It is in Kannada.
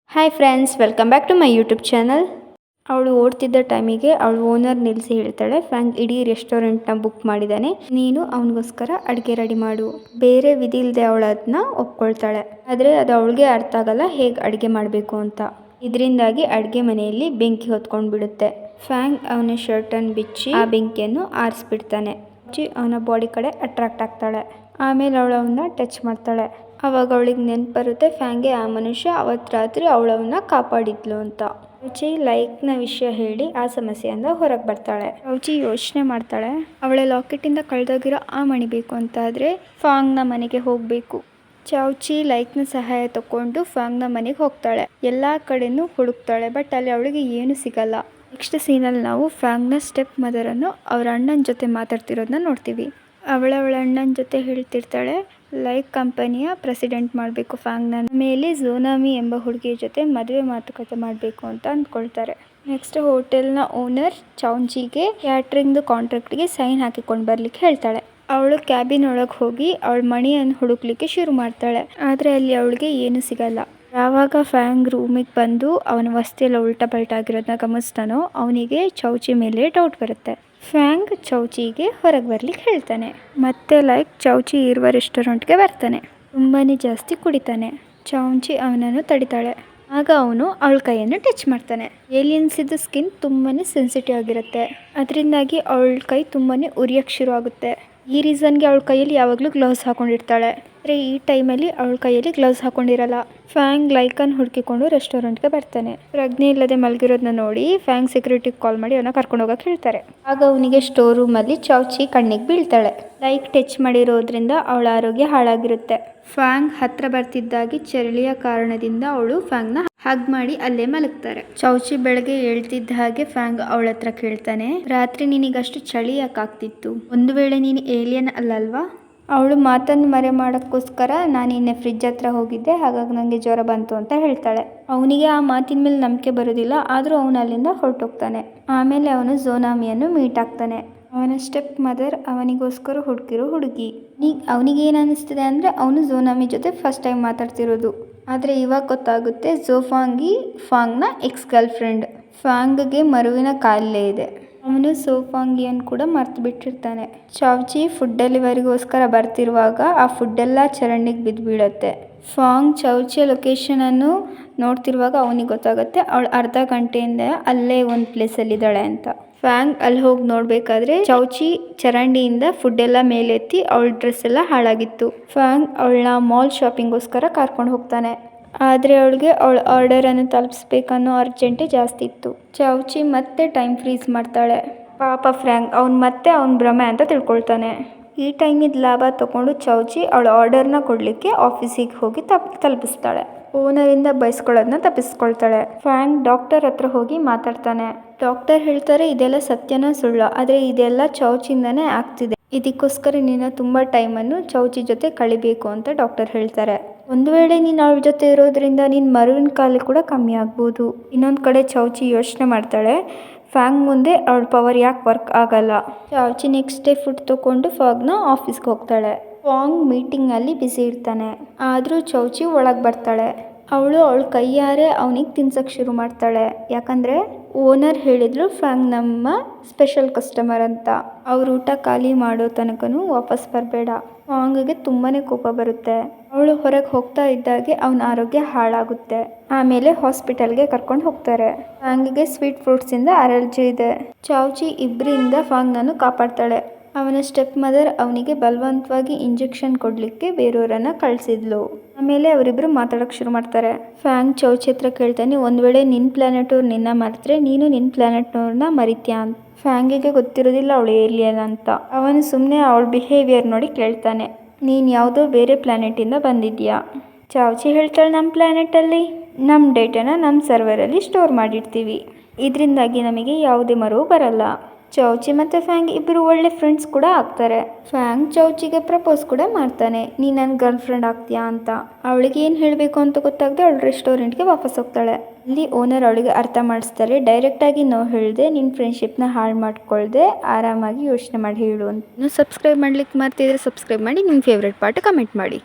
Hi friends, welcome back to my YouTube channel. ಅವಳು ಓಡ್ತಿದ್ದ ಟೈಮಿಗೆ ಅವಳು ಓನರ್ ನಿಲ್ಲಿಸಿ ಹೇಳ್ತಾಳೆ, ಫ್ಯಾಂಗ್ ಇಡೀ ರೆಸ್ಟೋರೆಂಟ್ನ ಬುಕ್ ಮಾಡಿದ್ದಾನೆ, ನೀನು ಅವನಿಗೋಸ್ಕರ ಅಡುಗೆ ರೆಡಿ ಮಾಡು. ಬೇರೆ ವಿಧಿ ಇಲ್ಲದೆ ಅವಳು ಅದನ್ನ ಒಪ್ಕೊಳ್ತಾಳೆ. ಆದರೆ ಅದು ಅವಳಿಗೆ ಅರ್ಥ ಆಗಲ್ಲ ಹೇಗೆ ಅಡುಗೆ ಮಾಡಬೇಕು ಅಂತ. ಇದರಿಂದಾಗಿ ಅಡುಗೆ ಮನೆಯಲ್ಲಿ ಬೆಂಕಿ ಹೊತ್ಕೊಂಡು ಬಿಡುತ್ತೆ. ಫ್ಯಾಂಗ್ ಅವನ ಶರ್ಟನ್ನು ಬಿಚ್ಚಿ ಆ ಬೆಂಕಿಯನ್ನು ಆರಿಸ್ಬಿಡ್ತಾನೆ. ಅವನ ಬಾಡಿ ಕಡೆ ಅಟ್ರಾಕ್ಟ್ ಆಗ್ತಾಳೆ. ಆಮೇಲೆ ಅವಳು ಅವನ್ನ ಟಚ್ ಮಾಡ್ತಾಳೆ. ಅವಾಗ ಅವಳಿಗೆ ನೆನಪು ಬರುತ್ತೆ, ಫ್ಯಾಂಗೆ ಆ ಮನುಷ್ಯ ಅವತ್ತು ರಾತ್ರಿ ಅವಳವನ್ನ ಕಾಪಾಡಿದ್ಲು ಅಂತ. ಚೌಚಿ ಲೈಕ್ನ ವಿಷಯ ಹೇಳಿ ಆ ಸಮಸ್ಯೆಯಿಂದ ಹೊರಗೆ ಬರ್ತಾಳೆ. ಚೌಚಿ ಯೋಚನೆ ಮಾಡ್ತಾಳೆ, ಅವಳ ಲಾಕೆಟಿಂದ ಕಳೆದೋಗಿರೋ ಆ ಮಣಿ ಬೇಕು ಅಂತಾದರೆ ಫಾಂಗ್ನ ಮನೆಗೆ ಹೋಗಬೇಕು. ಚೌಚಿ ಲೈಕ್ನ ಸಹಾಯ ತಗೊಂಡು ಫಾಂಗ್ನ ಮನೆಗೆ ಹೋಗ್ತಾಳೆ. ಎಲ್ಲ ಕಡೆನೂ ಹುಡುಕ್ತಾಳೆ, ಬಟ್ ಅಲ್ಲಿ ಅವಳಿಗೆ ಏನು ಸಿಗಲ್ಲ. ನೆಕ್ಸ್ಟ್ ಸೀನಲ್ಲಿ ನಾವು ಫ್ಯಾಂಗ್ನ ಸ್ಟೆಪ್ ಮದರನ್ನು ಅವರ ಅಣ್ಣನ ಜೊತೆ ಮಾತಾಡ್ತಿರೋದನ್ನ ನೋಡ್ತೀವಿ. ಅವಳ ಅಣ್ಣನ ಜೊತೆ ಹೇಳ್ತಿರ್ತಾಳೆ, ಲೈಕ್ ಕಂಪನಿಯ ಪ್ರೆಸಿಡೆಂಟ್ ಮಾಡಬೇಕು ಫ್ಯಾಂಗ್ನ. ಮೇಲೆ ಝೋನಾಮಿ ಎಂಬ ಹುಡುಗಿಯ ಜೊತೆ ಮದುವೆ ಮಾತುಕತೆ ಮಾಡಬೇಕು ಅಂತ ಅಂದ್ಕೊಳ್ತಾರೆ. ನೆಕ್ಸ್ಟ್ ಹೋಟೆಲ್ನ ಓನರ್ ಚೌಚಿಗೆ ಕ್ಯಾಟ್ರಿಂಗ್ದು ಕಾಂಟ್ರಾಕ್ಟ್ಗೆ ಸೈನ್ ಹಾಕಿಕೊಂಡು ಬರ್ಲಿಕ್ಕೆ ಹೇಳ್ತಾಳೆ. ಅವಳು ಕ್ಯಾಬಿನ್ ಒಳಗೆ ಹೋಗಿ ಅವಳ ಮಣಿಯನ್ನು ಹುಡುಕ್ಲಿಕ್ಕೆ ಶುರು ಮಾಡ್ತಾಳೆ. ಆದರೆ ಅಲ್ಲಿ ಅವಳಿಗೆ ಏನು ಸಿಗಲ್ಲ. ಯಾವಾಗ ಫ್ಯಾಂಗ್ ರೂಮಿಗೆ ಬಂದು ಅವನ ವಸ್ತಿಯೆಲ್ಲ ಉಲ್ಟಾ ಪಲ್ಟಾ ಆಗಿರೋದನ್ನ ಗಮನಿಸ್ತಾನೋ ಅವನಿಗೆ ಚೌಚಿ ಮೇಲೆ ಡೌಟ್ ಬರುತ್ತೆ. ಫ್ಯಾಂಗ್ ಚೌಚಿಗೆ ಹೊರಗೆ ಬರ್ಲಿಕ್ಕೆ ಹೇಳ್ತಾನೆ. ಮತ್ತೆ ಲೈಕ್ ಚೌಚಿ ಇರುವ ರೆಸ್ಟೋರೆಂಟ್ಗೆ ಬರ್ತಾನೆ. ತುಂಬಾ ಜಾಸ್ತಿ ಕುಡಿತಾನೆ. ಚೌಚಿ ಅವನನ್ನು ತಡಿತಾಳೆ. ಆಗ ಅವನು ಅವಳ ಕೈಯನ್ನು ಟಚ್ ಮಾಡ್ತಾನೆ. ಏಲಿಯನ್ಸಿದ್ದು ಸ್ಕಿನ್ ತುಂಬಾ ಸೆನ್ಸಿಟಿವ್ ಆಗಿರುತ್ತೆ. ಅದರಿಂದಾಗಿ ಅವಳ ಕೈ ತುಂಬಾ ಉರಿಯೋಕ್ಕೆ ಶುರು ಆಗುತ್ತೆ. ಈ ರೀಸನ್ಗೆ ಅವಳ ಕೈಯಲ್ಲಿ ಯಾವಾಗಲೂ ಗ್ಲೌಸ್ ಹಾಕೊಂಡಿರ್ತಾಳೆ. ಆದರೆ ಈ ಟೈಮಲ್ಲಿ ಅವಳ ಕೈಯಲ್ಲಿ ಗ್ಲೌಸ್ ಹಾಕೊಂಡಿರಲ್ಲ. ಫ್ಯಾಂಗ್ ಲೈಕನ್ನು ಹುಡುಕಿಕೊಂಡು ರೆಸ್ಟೋರೆಂಟ್ಗೆ ಬರ್ತಾನೆ. ಪ್ರಜ್ಞೆ ಇಲ್ಲದೆ ಮಲಗಿರೋದನ್ನ ನೋಡಿ ಫ್ಯಾಂಗ್ ಸೆಕ್ಯೂರಿಟಿಗೆ ಕಾಲ್ ಮಾಡಿ ಅವನ್ನ ಕರ್ಕೊಂಡು ಹೋಗಕ್ಕೆ ಹೇಳ್ತಾರೆ. ಆಗ ಅವನಿಗೆ ಸ್ಟೋರ್ ರೂಮಲ್ಲಿ ಚೌಚಿ ಕಣ್ಣಿಗೆ ಬೀಳ್ತಾಳೆ. ಲೈಕ್ ಟಚ್ ಮಾಡಿರೋದ್ರಿಂದ ಅವಳ ಆರೋಗ್ಯ ಹಾಳಾಗಿರುತ್ತೆ. ಫ್ಯಾಂಗ್ ಹತ್ರ ಬರ್ತಿದ್ದಾಗಿ ಚಳಿಯ ಕಾರಣದಿಂದ ಅವಳು ಫ್ಯಾಂಗ್ನ ಹಗ್ ಮಾಡಿ ಅಲ್ಲೇ ಮಲಗ್ತಾರೆ. ಚೌಚಿ ಬೆಳಗ್ಗೆ ಹೇಳ್ತಿದ್ದ ಹಾಗೆ ಫ್ಯಾಂಗ್ ಅವಳ ಹತ್ರ ಕೇಳ್ತಾನೆ, ರಾತ್ರಿ ನಿನಗಷ್ಟು ಚಳಿ ಯಾಕಾಗ್ತಿತ್ತು? ಒಂದು ವೇಳೆ ನೀನು ಏಲಿಯನ್ ಅಲ್ಲಲ್ವಾ? ಅವಳು ಮಾತನ್ನು ಮರೆ ಮಾಡೋಕ್ಕೋಸ್ಕರ ನಾನು ನಿನ್ನೆ ಫ್ರಿಜ್ ಹತ್ರ ಹೋಗಿದ್ದೆ, ಹಾಗಾಗಿ ನನಗೆ ಜ್ವರ ಬಂತು ಅಂತ ಹೇಳ್ತಾಳೆ. ಅವನಿಗೆ ಆ ಮಾತಿನ ಮೇಲೆ ನಂಬಿಕೆ ಬರೋದಿಲ್ಲ. ಆದರೂ ಅವನು ಅಲ್ಲಿಂದ ಹೊರಟೋಗ್ತಾನೆ. ಆಮೇಲೆ ಅವನು ಝೋನಾಮಿಯನ್ನು ಮೀಟ್ ಆಗ್ತಾನೆ. ಅವನ ಸ್ಟೆಪ್ ಮದರ್ ಅವನಿಗೋಸ್ಕರ ಹುಡುಕಿರೋ ಹುಡುಗಿ. ಅವನಿಗೆ ಏನು ಅನ್ನಿಸ್ತಿದೆ ಅಂದರೆ ಅವನು ಝೋನಾಮಿ ಜೊತೆ ಫಸ್ಟ್ ಟೈಮ್ ಮಾತಾಡ್ತಿರೋದು. ಆದರೆ ಇವಾಗ ಗೊತ್ತಾಗುತ್ತೆ ಝೋಫಾಂಗಿ ಫಾಂಗ್ನ ಎಕ್ಸ್ ಗರ್ಲ್ ಫ್ರೆಂಡ್. ಫ್ಯಾಂಗ್ಗೆ ಮರುವಿನ ಕಾಯಿಲೆ ಇದೆ. ಅವನು ಸೋಫಾಂಗಿಯನ್ನು ಕೂಡ ಮರ್ತು ಬಿಟ್ಟಿರ್ತಾನೆ. ಚೌಚಿ ಫುಡ್ ಡೆಲಿವರಿಗೋಸ್ಕರ ಬರ್ತಿರುವಾಗ ಆ ಫುಡ್ಡೆಲ್ಲ ಚರಂಡಿಗೆ ಬಿದ್ದು ಬೀಳುತ್ತೆ. ಫಾಂಗ್ ಚೌಚಿಯ ಲೊಕೇಶನನ್ನು ನೋಡ್ತಿರುವಾಗ ಅವನಿಗೆ ಗೊತ್ತಾಗುತ್ತೆ ಅವಳು ಅರ್ಧ ಗಂಟೆಯಿಂದ ಅಲ್ಲೇ ಒಂದು ಪ್ಲೇಸಲ್ಲಿದ್ದಾಳೆ ಅಂತ. ಫ್ಯಾಂಗ್ ಅಲ್ಲಿ ಹೋಗಿ ನೋಡಬೇಕಾದ್ರೆ ಚೌಚಿ ಚರಂಡಿಯಿಂದ ಫುಡ್ ಎಲ್ಲ ಮೇಲೆತ್ತಿ ಅವಳ ಡ್ರೆಸ್ ಎಲ್ಲ ಹಾಳಾಗಿತ್ತು. ಫ್ಯಾಂಗ್ ಅವಳನ್ನ ಮಾಲ್ ಶಾಪಿಂಗ್ಗೋಸ್ಕರ ಕರ್ಕೊಂಡು ಹೋಗ್ತಾನೆ. ಆದರೆ ಅವಳಿಗೆ ಅವಳ ಆರ್ಡರನ್ನು ತಲುಪಿಸ್ಬೇಕನ್ನೋ ಅರ್ಜೆಂಟೇ ಜಾಸ್ತಿ ಇತ್ತು. ಚೌಚಿ ಮತ್ತೆ ಟೈಮ್ ಫ್ರೀಸ್ ಮಾಡ್ತಾಳೆ. ಪಾಪ ಫ್ಯಾಂಗ್ ಮತ್ತೆ ಅವನ ಭ್ರಮೆ ಅಂತ ತಿಳ್ಕೊಳ್ತಾನೆ. ಈ ಟೈಮಿದ ಲಾಭ ತಗೊಂಡು ಚೌಚಿ ಅವಳ ಆರ್ಡರ್ನ ಕೊಡಲಿಕ್ಕೆ ಆಫೀಸಿಗೆ ಹೋಗಿ ತಲುಪಿಸ್ತಾಳೆ. ಓನರಿಂದ ಬಯಸ್ಕೊಳ್ಳೋದನ್ನ ತಪ್ಪಿಸ್ಕೊಳ್ತಾಳೆ. ಫ್ಯಾಂಗ್ ಡಾಕ್ಟರ್ ಹತ್ರ ಹೋಗಿ ಮಾತಾಡ್ತಾನೆ. ಡಾಕ್ಟರ್ ಹೇಳ್ತಾರೆ, ಇದೆಲ್ಲ ಸತ್ಯನ ಸುಳ್ಳ, ಆದರೆ ಇದೆಲ್ಲ ಚೌಚಿಂದನೇ ಆಗ್ತಿದೆ. ಇದಕ್ಕೋಸ್ಕರ ನೀನು ತುಂಬ ಟೈಮನ್ನು ಚೌಚಿ ಜೊತೆ ಕಳಿಬೇಕು ಅಂತ ಡಾಕ್ಟರ್ ಹೇಳ್ತಾರೆ. ಒಂದು ವೇಳೆ ನೀನು ಅವಳ ಜೊತೆ ಇರೋದ್ರಿಂದ ನಿನ್ನ ಮರುವಿನ ಕಾಲ ಕೂಡ ಕಮ್ಮಿ ಆಗ್ಬೋದು. ಇನ್ನೊಂದು ಕಡೆ ಚೌಚಿ ಯೋಚನೆ ಮಾಡ್ತಾಳೆ, ಫ್ಯಾಂಗ್ ಮುಂದೆ ಅವಳ ಪವರ್ ಯಾಕೆ ವರ್ಕ್ ಆಗಲ್ಲ. ಚೌಚಿ ನೆಕ್ಸ್ಟ್ ಡೇ ಫುಡ್ ತಗೊಂಡು ಫಾಗ್ನ ಆಫೀಸ್ಗೆ ಹೋಗ್ತಾಳೆ. ಫಾಂಗ್ ಮೀಟಿಂಗಲ್ಲಿ ಬ್ಯುಸಿ ಇರ್ತಾನೆ. ಆದರೂ ಚೌಚಿ ಒಳಗೆ ಬರ್ತಾಳೆ. ಅವಳು ಅವಳ ಕೈಯಾರೆ ಅವನಿಗೆ ತಿನ್ಸಕ್ಕೆ ಶುರು ಮಾಡ್ತಾಳೆ. ಯಾಕಂದರೆ ಓನರ್ ಹೇಳಿದ್ರು ಫ್ಯಾಂಗ್ ನಮ್ಮ ಸ್ಪೆಷಲ್ ಕಸ್ಟಮರ್ ಅಂತ. ಅವ್ರ ಊಟ ಖಾಲಿ ಮಾಡೋ ತನಕನೂ ವಾಪಸ್ ಬರಬೇಡ. ಫಾಂಗ್ಗೆ ತುಂಬಾ ಕೋಪ ಬರುತ್ತೆ. ಅವಳು ಹೊರಗೆ ಹೋಗ್ತಾ ಇದ್ದಾಗೆ ಅವನ ಆರೋಗ್ಯ ಹಾಳಾಗುತ್ತೆ. ಆಮೇಲೆ ಹಾಸ್ಪಿಟಲ್ಗೆ ಕರ್ಕೊಂಡು ಹೋಗ್ತಾರೆ. ಫ್ಯಾಂಗ್ಗೆ ಸ್ವೀಟ್ ಫ್ರೂಟ್ಸಿಂದ ಅಲರ್ಜಿ ಇದೆ. ಚೌಚಿ ಇಬ್ಬರಿಂದ ಫಾಂಗ್ನನ್ನು ಕಾಪಾಡ್ತಾಳೆ. ಅವನ ಸ್ಟೆಪ್ ಮದರ್ ಅವನಿಗೆ ಬಲವಂತವಾಗಿ ಇಂಜೆಕ್ಷನ್ ಕೊಡಲಿಕ್ಕೆ ಬೇರೆಯವರನ್ನು ಕಳಿಸಿದ್ಲು. ಆಮೇಲೆ ಅವರಿಬ್ಬರು ಮಾತಾಡೋಕ್ಕೆ ಶುರು ಮಾಡ್ತಾರೆ. ಫ್ಯಾಂಗ್ ಚೌಚಿ ಹತ್ರ ಕೇಳ್ತಾನೆ, ಒಂದು ವೇಳೆ ನಿನ್ನ ಪ್ಲಾನೆಟ್ನವ್ರು ನಿನ್ನ ಮರೆತರೆ ನೀನು ನಿನ್ನ ಪ್ಲಾನೆಟ್ನವ್ರನ್ನ ಮರಿತೀಯಾ ಅಂತ. ಫ್ಯಾಂಗಿಗೆ ಗೊತ್ತಿರೋದಿಲ್ಲ ಅವಳು ಏಲಿಯನ್ ಅಂತ. ಅವನು ಸುಮ್ಮನೆ ಅವಳ ಬಿಹೇವಿಯರ್ ನೋಡಿ ಕೇಳ್ತಾನೆ, ನೀನು ಯಾವುದೋ ಬೇರೆ ಪ್ಲಾನೆಟಿಂದ ಬಂದಿದ್ಯಾ? ಚೌಚಿ ಹೇಳ್ತಾಳೆ, ನಮ್ಮ ಪ್ಲಾನೆಟಲ್ಲಿ ನಮ್ಮ ಡೇಟನ್ನು ನಮ್ಮ ಸರ್ವರಲ್ಲಿ ಸ್ಟೋರ್ ಮಾಡಿರ್ತೀವಿ. ಇದರಿಂದಾಗಿ ನಮಗೆ ಯಾವುದೇ ಮರವು ಬರಲ್ಲ. ಚೌಚಿ ಮತ್ತು ಫ್ಯಾಂಗ್ ಇಬ್ಬರು ಒಳ್ಳೆ ಫ್ರೆಂಡ್ಸ್ ಕೂಡ ಆಗ್ತಾರೆ. ಫ್ಯಾಂಗ್ ಚೌಚಿಗೆ ಪ್ರಪೋಸ್ ಕೂಡ ಮಾಡ್ತಾನೆ, ನೀನು ನನ್ನ ಗರ್ಲ್ ಫ್ರೆಂಡ್ ಆಗ್ತೀಯಾ ಅಂತ. ಅವಳಿಗೆ ಏನು ಹೇಳಬೇಕು ಅಂತ ಗೊತ್ತಾಗದೆ ಅವಳು ರೆಸ್ಟೋರೆಂಟ್ಗೆ ವಾಪಸ್ ಹೋಗ್ತಾಳೆ. ಅಲ್ಲಿ ಓನರ್ ಅವಳಿಗೆ ಅರ್ಥ ಮಾಡಿಸ್ತಾರೆ, ಡೈರೆಕ್ಟಾಗಿ ನೋ ಹೇಳಿದೆ ನಿನ್ನ ಫ್ರೆಂಡ್ಶಿಪ್ನ ಹಾಳು ಮಾಡ್ಕೊಳ್ದೆ ಆರಾಮಾಗಿ ಯೋಚನೆ ಮಾಡಿ ಹೇಳು ಅಂತ. ಸಬ್ಸ್ಕ್ರೈಬ್ ಮಾಡ್ಲಿಕ್ಕೆ ಮರ್ತಿದ್ರೆ ಸಬ್ಸ್ಕ್ರೈಬ್ ಮಾಡಿ, ನಿಮ್ಮ ಫೇವ್ರೆಟ್ ಪಾರ್ಟ್ ಕಮೆಂಟ್ ಮಾಡಿ.